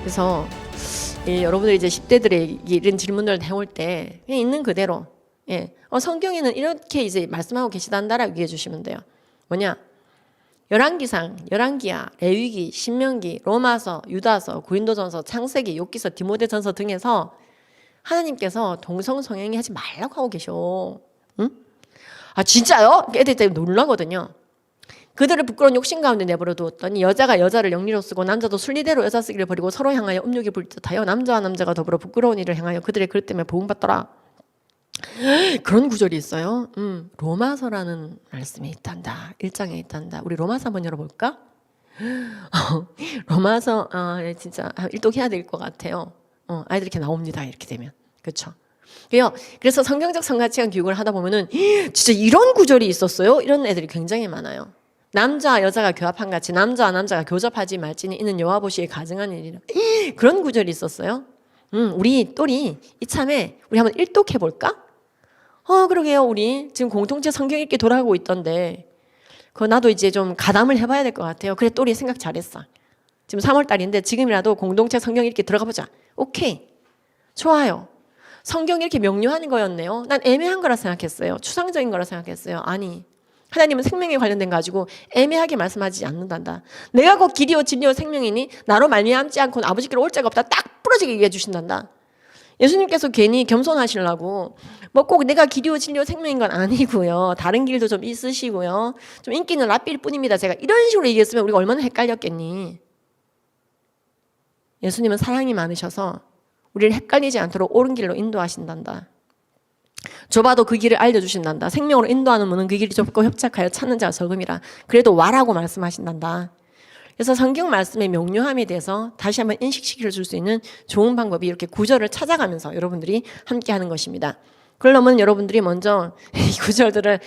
그래서 여러분들이 이제 10대들의 이런 질문을 해올 때 그냥 있는 그대로 성경에는 이렇게 이제 말씀하고 계시단다라고 얘기해 주시면 돼요. 뭐냐? 열왕기상, 열왕기하, 레위기, 신명기, 로마서, 유다서, 고린도전서, 창세기, 욥기서, 디모데전서 등에서 하나님께서 동성성애행 하지 말라고 하고 계셔. 응? 아 진짜요? 애들 때문에 놀라거든요. 그들을 부끄러운 욕심 가운데 내버려 두었더니 여자가 여자를 영리로 쓰고 남자도 순리대로 여자 쓰기를 버리고 서로 향하여 음욕이 불듯하여 남자와 남자가 더불어 부끄러운 일을 행하여 그들의 그릇 때문에 보응받더라. 그런 구절이 있어요. 로마서라는 말씀이 있단다. 1장에 있단다. 우리 로마서 한번 열어볼까? 로마서 진짜 일독해야 될 것 같아요. 아이들 이렇게 나옵니다. 이렇게 되면. 그렇죠? 그래서 성경적 성가치관 교육을 하다 보면은 진짜 이런 구절이 있었어요? 이런 애들이 굉장히 많아요. 남자와 여자가 교합한 같이 남자와 남자가 교접하지 말지니 이는 여호와 보시기에 가증한 일이라. 그런 구절이 있었어요. 우리 또리 이참에 우리 한번 일독해 볼까? 그러게요. 우리 지금 공동체 성경 읽기 돌아가고 있던데 그거 나도 이제 좀 가담을 해봐야 될 것 같아요. 그래 또리 생각 잘했어. 지금 3월 달인데 지금이라도 공동체 성경 읽기 들어가 보자. 오케이. 좋아요. 성경 이렇게 명료하는 거였네요. 난 애매한 거라 생각했어요. 추상적인 거라 생각했어요. 아니 하나님은 생명에 관련된 가지고 애매하게 말씀하지 않는단다. 내가 곧 길이요 진리요 생명이니 나로 말미암지 않고는 아버지께로 올 자가 없다. 딱 부러지게 얘기해 주신단다. 예수님께서 괜히 겸손하시려고 뭐 꼭 내가 길이요 진리요 생명인 건 아니고요. 다른 길도 좀 있으시고요. 좀 인기는 라삐일 뿐입니다. 제가 이런 식으로 얘기했으면 우리가 얼마나 헷갈렸겠니. 예수님은 사랑이 많으셔서 우리를 헷갈리지 않도록 옳은 길로 인도하신단다. 좁아도 그 길을 알려주신단다. 생명으로 인도하는 문은 그 길이 좁고 협착하여 찾는 자가 적음이라. 그래도 와라고 말씀하신단다. 그래서 성경 말씀의 명료함에 대해서 다시 한번 인식시켜 줄 수 있는 좋은 방법이 이렇게 구절을 찾아가면서 여러분들이 함께 하는 것입니다. 그러려면 여러분들이 먼저 이 구절들을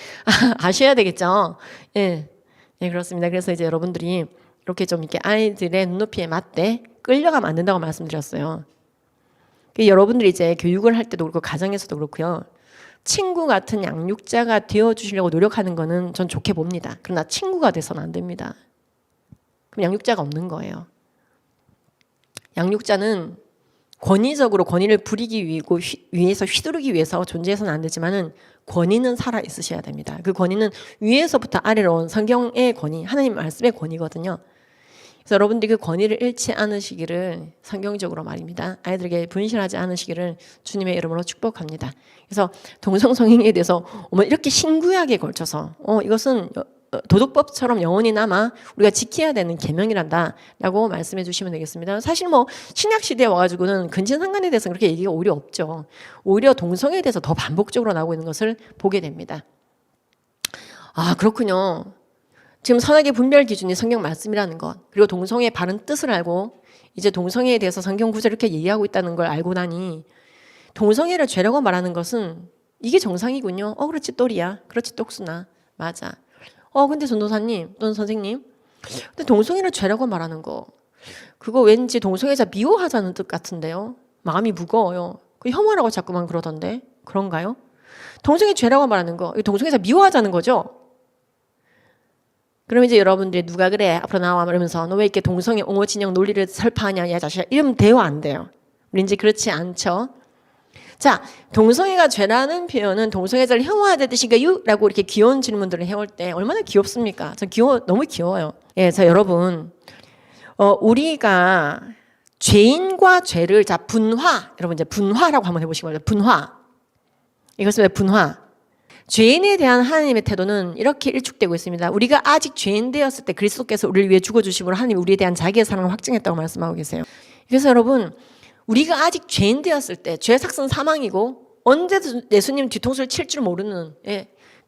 아셔야 되겠죠. 예, 그렇습니다. 그래서 이제 여러분들이 이렇게 좀 이렇게 아이들의 눈높이에 맞게 끌려가면 안 된다고 말씀드렸어요. 여러분들이 이제 교육을 할 때도 그렇고 가정에서도 그렇고요. 친구 같은 양육자가 되어주시려고 노력하는 거는 전 좋게 봅니다. 그러나 친구가 돼서는 안 됩니다. 그럼 양육자가 없는 거예요. 양육자는 권위적으로 권위를 부리기 위해서 휘두르기 위해서 존재해서는 안 되지만은 권위는 살아 있으셔야 됩니다. 그 권위는 위에서부터 아래로 온 성경의 권위, 하나님 말씀의 권위거든요. 그래서 여러분들이 그 권위를 잃지 않으시기를 성경적으로 말입니다. 아이들에게 분실하지 않으시기를 주님의 이름으로 축복합니다. 그래서 동성성애에 대해서 이렇게 신구약에 걸쳐서 이것은 도덕법처럼 영원히 남아 우리가 지켜야 되는 계명이란다 라고 말씀해 주시면 되겠습니다. 사실 신약 시대에 와가지고는 근친상간에 대해서 그렇게 얘기가 오히려 없죠. 오히려 동성애에 대해서 더 반복적으로 나오고 있는 것을 보게 됩니다. 아 그렇군요. 지금 선악의 분별 기준이 성경 말씀이라는 것, 그리고 동성애의 바른 뜻을 알고 이제 동성애에 대해서 성경 구절 이렇게 얘기하고 있다는 걸 알고 나니 동성애를 죄라고 말하는 것은 이게 정상이군요. 그렇지 또리야. 그렇지 똑순아. 맞아. 근데 전도사님 또는 선생님, 근데 동성애를 죄라고 말하는 거 그거 왠지 동성애자 미워하자는 뜻 같은데요. 마음이 무거워요. 그 혐오라고 자꾸만 그러던데 그런가요? 동성애 죄라고 말하는 거 동성애자 미워하자는 거죠? 그럼 이제 여러분들이 누가 그래 앞으로 나와 이러면서 너 왜 이렇게 동성애 옹호 진영 논리를 설파하냐 야 자식아 이러면 대화 안 돼요. 우리 이제 그렇지 않죠. 자, 동성애가 죄라는 표현은 동성애자를 혐오하다는 뜻인가요? 라고 이렇게 귀여운 질문들을 해올 때 얼마나 귀엽습니까? 전 너무 귀여워요. 자 여러분 우리가 죄인과 죄를 분화, 여러분 이제 분화라고 한번 해보시기 바랍니다. 분화. 이것은 왜 분화? 죄인에 대한 하나님의 태도는 이렇게 일축되고 있습니다. 우리가 아직 죄인 되었을 때 그리스도께서 우리를 위해 죽어주심으로 하나님이 우리에 대한 자기의 사랑을 확증했다고 말씀하고 계세요. 그래서 여러분 우리가 아직 죄인 되었을 때 죄의 삭은 사망이고 언제도 예수님 뒤통수를 칠 줄 모르는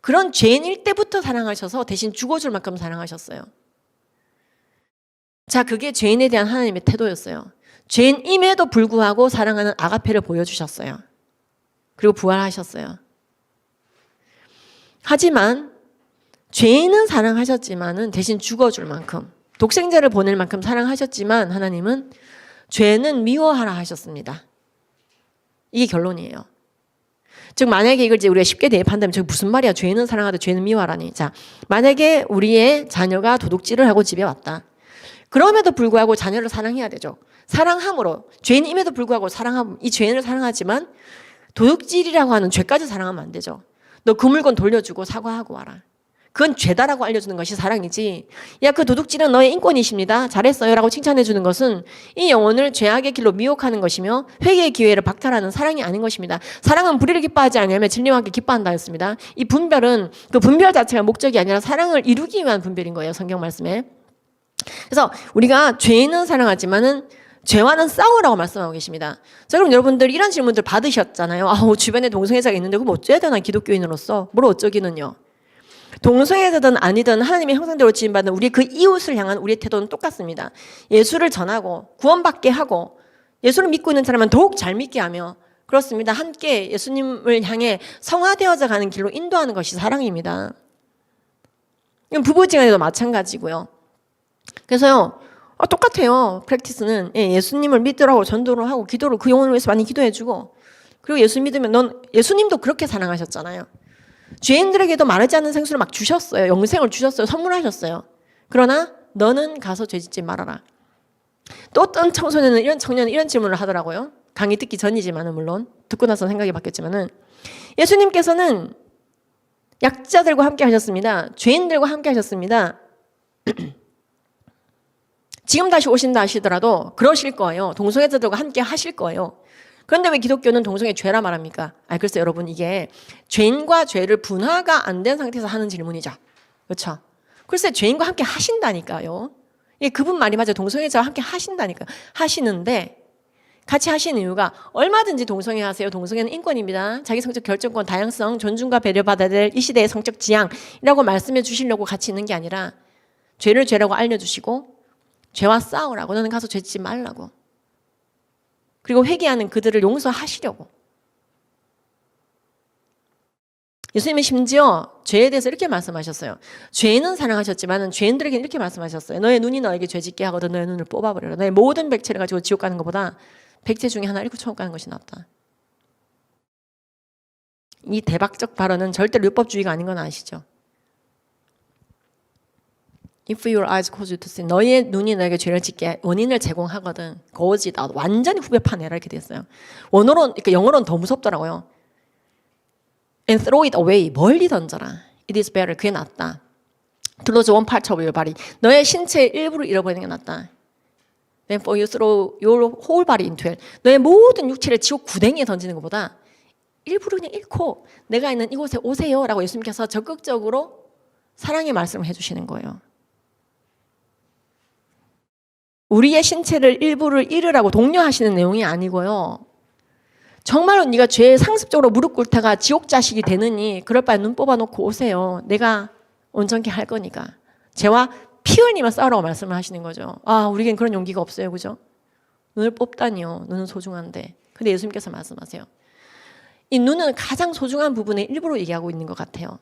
그런 죄인일 때부터 사랑하셔서 대신 죽어줄 만큼 사랑하셨어요. 자, 그게 죄인에 대한 하나님의 태도였어요. 죄인임에도 불구하고 사랑하는 아가페를 보여주셨어요. 그리고 부활하셨어요. 하지만 죄인은 사랑하셨지만은 대신 죽어줄 만큼 독생자를 보낼 만큼 사랑하셨지만 하나님은 죄는 미워하라 하셨습니다. 이게 결론이에요. 즉 만약에 이걸 이제 우리가 쉽게 대입한다면 저게 무슨 말이야? 죄는 사랑하되 죄는 미워하라니. 자, 만약에 우리의 자녀가 도둑질을 하고 집에 왔다. 그럼에도 불구하고 자녀를 사랑해야 되죠. 사랑함으로 죄인임에도 불구하고 사랑함, 이 죄인을 사랑하지만 도둑질이라고 하는 죄까지 사랑하면 안 되죠. 너 그 물건 돌려주고 사과하고 와라. 그건 죄다라고 알려주는 것이 사랑이지. 야, 그 도둑질은 너의 인권이십니다. 잘했어요. 라고 칭찬해 주는 것은 이 영혼을 죄악의 길로 미혹하는 것이며 회개의 기회를 박탈하는 사랑이 아닌 것입니다. 사랑은 불의를 기뻐하지 않으면 진리와 함께 기뻐한다 했습니다. 이 분별은 그 분별 자체가 목적이 아니라 사랑을 이루기 위한 분별인 거예요. 성경 말씀에. 그래서 우리가 죄인은 사랑하지만은 죄와는 싸우라고 말씀하고 계십니다. 자, 그럼 여러분들 이런 질문들 받으셨잖아요. 주변에 동성애자가 있는데 그럼 어째야 되나 기독교인으로서. 뭘 어쩌기는요. 동성애자든 아니든 하나님의 형상대로 지음받은 우리 그 이웃을 향한 우리의 태도는 똑같습니다. 예수를 전하고 구원받게 하고 예수를 믿고 있는 사람은 더욱 잘 믿게 하며 그렇습니다. 함께 예수님을 향해 성화되어져 가는 길로 인도하는 것이 사랑입니다. 부부지간에도 마찬가지고요. 그래서요. 똑같아요. 프랙티스는 예수님을 믿으라고 전도를 하고 기도를 그 영혼을 위해서 많이 기도해주고 그리고 예수 믿으면 넌 예수님도 그렇게 사랑하셨잖아요. 죄인들에게도 마르지 않는 생수를 막 주셨어요. 영생을 주셨어요. 선물하셨어요. 그러나 너는 가서 죄짓지 말아라. 또 어떤 청소년은 이런 질문을 하더라고요. 강의 듣기 전이지만은 물론 듣고 나서 생각이 바뀌었지만은 예수님께서는 약자들과 함께 하셨습니다. 죄인들과 함께 하셨습니다. 지금 다시 오신다 하시더라도 그러실 거예요. 동성애자들과 함께 하실 거예요. 그런데 왜 기독교는 동성애 죄라 말합니까? 글쎄 여러분 이게 죄인과 죄를 분화가 안 된 상태에서 하는 질문이죠. 그렇죠? 글쎄 죄인과 함께 하신다니까요. 그분 말이 맞아요. 동성애자와 함께 하신다니까. 하시는데 같이 하시는 이유가 얼마든지 동성애 하세요. 동성애는 인권입니다. 자기 성적 결정권, 다양성, 존중과 배려받아야 될 이 시대의 성적 지향이라고 말씀해 주시려고 같이 있는 게 아니라 죄를 죄라고 알려주시고 죄와 싸우라고 너는 가서 죄짓지 말라고 그리고 회개하는 그들을 용서하시려고 예수님은 심지어 죄에 대해서 이렇게 말씀하셨어요. 죄인은 사랑하셨지만 죄인들에게 이렇게 말씀하셨어요. 너의 눈이 너에게 죄짓게 하거든 너의 눈을 뽑아버려라. 너의 모든 백체를 가지고 지옥 가는 것보다 백체 중에 하나 잃고 천국 가는 것이 낫다. 이 대박적 발언은 절대로 율법주의가 아닌 건 아시죠? If your eyes cause you to sin, 너의 눈이 너에게 죄를 짓게 원인을 제공하거든. cause it out. 완전히 후벼파내라 이렇게 됐어요. 원어로는 그러니까 영어로는 더 무섭더라고요. And throw it away. 멀리 던져라. It is better. 그게 낫다. To lose one part of your body. 너의 신체의 일부를 잃어버리는 게 낫다. Then for you throw your whole body into hell. 너의 모든 육체를 지옥 구덩이에 던지는 것보다 일부를 그냥 잃고 내가 있는 이곳에 오세요 라고 예수님께서 적극적으로 사랑의 말씀을 해주시는 거예요. 우리의 신체를 일부를 잃으라고 독려하시는 내용이 아니고요. 정말로 네가 죄에 상습적으로 무릎 꿇다가 지옥 자식이 되느니 그럴 바에 눈 뽑아놓고 오세요. 내가 온전케 할 거니까. 죄와 피 흘리며 싸우라고 말씀을 하시는 거죠. 우리에겐 그런 용기가 없어요. 그죠? 눈을 뽑다니요. 눈은 소중한데. 근데 예수님께서 말씀하세요. 이 눈은 가장 소중한 부분의 일부로 얘기하고 있는 것 같아요.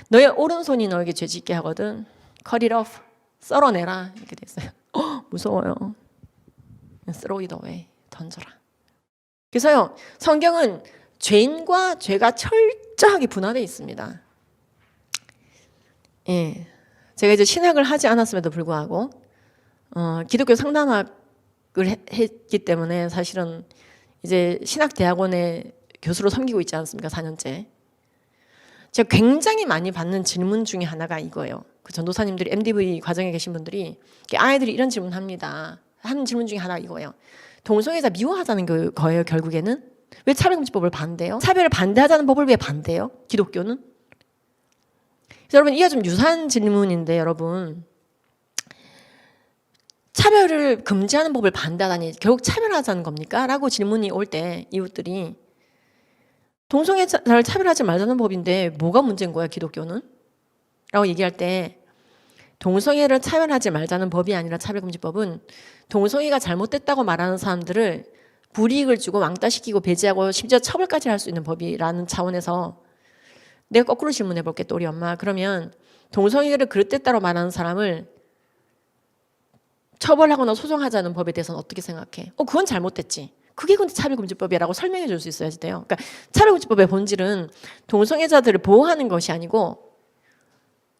너의 오른손이 너에게 죄 짓게 하거든. Cut it off. 썰어내라. 이렇게 됐어요. 무서워요. Throw it away. 던져라. 그래서요. 성경은 죄인과 죄가 철저하게 분화되어 있습니다. 제가 이제 신학을 하지 않았음에도 불구하고 기독교 상담학을 했기 때문에 사실은 이제 신학대학원의 교수로 섬기고 있지 않습니까? 4년째. 제가 굉장히 많이 받는 질문 중에 하나가 이거예요. 그 전도사님들이 MDV 과정에 계신 분들이 아이들이 이런 질문합니다. 하는 질문 중에 하나가 이거예요. 동성애자 미워하자는 거예요. 결국에는. 왜 차별금지법을 반대해요? 차별을 반대하자는 법을 왜 반대해요? 기독교는? 그래서 여러분 이게 좀 유사한 질문인데 여러분 차별을 금지하는 법을 반대하다니 결국 차별하자는 겁니까? 라고 질문이 올 때 이웃들이 동성애자를 차별하지 말자는 법인데 뭐가 문제인 거야 기독교는? 라고 얘기할 때 동성애를 차별하지 말자는 법이 아니라 차별금지법은 동성애가 잘못됐다고 말하는 사람들을 불이익을 주고 왕따시키고 배제하고 심지어 처벌까지 할 수 있는 법이라는 차원에서 내가 거꾸로 질문해 볼게 또 우리 엄마. 그러면 동성애를 그릇됐다고 말하는 사람을 처벌하거나 소송하자는 법에 대해서는 어떻게 생각해? 그건 잘못됐지. 그게 근데 차별금지법이라고 설명해 줄 수 있어야지 돼요. 그러니까 차별금지법의 본질은 동성애자들을 보호하는 것이 아니고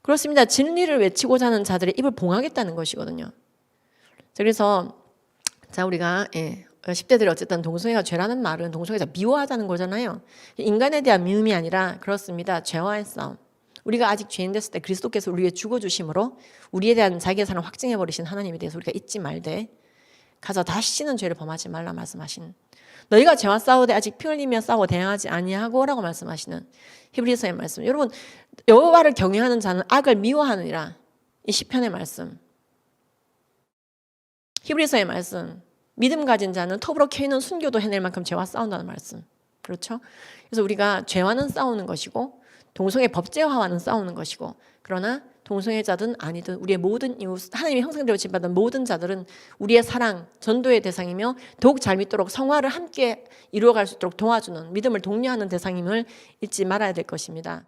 그렇습니다. 진리를 외치고자 하는 자들의 입을 봉하겠다는 것이거든요. 그래서 자, 우리가 10대들이 어쨌든 동성애가 죄라는 말은 동성애자 미워하자는 거잖아요. 인간에 대한 미움이 아니라 그렇습니다. 죄와의 싸움. 우리가 아직 죄인 됐을 때 그리스도께서 우리 위해 죽어주심으로 우리에 대한 자기의 사랑 확증해버리신 하나님에 대해서 우리가 잊지 말되 가서 다시는 죄를 범하지 말라 말씀하신, 너희가 죄와 싸우되 아직 피 흘리며 싸워 대항하지 아니하고 라고 말씀하시는 히브리서의 말씀. 여러분, 여호와를 경외하는 자는 악을 미워하느니라, 이 시편의 말씀, 히브리서의 말씀. 믿음 가진 자는 톱으로 캐이는 순교도 해낼 만큼 죄와 싸운다는 말씀. 그렇죠? 그래서 우리가 죄와는 싸우는 것이고 동성애 법제화와는 싸우는 것이고, 그러나 동성애자든 아니든 우리의 모든 이웃, 하나님의 형상대로 지받은 모든 자들은 우리의 사랑, 전도의 대상이며 더욱 잘 믿도록 성화를 함께 이루어갈 수 있도록 도와주는, 믿음을 독려하는 대상임을 잊지 말아야 될 것입니다.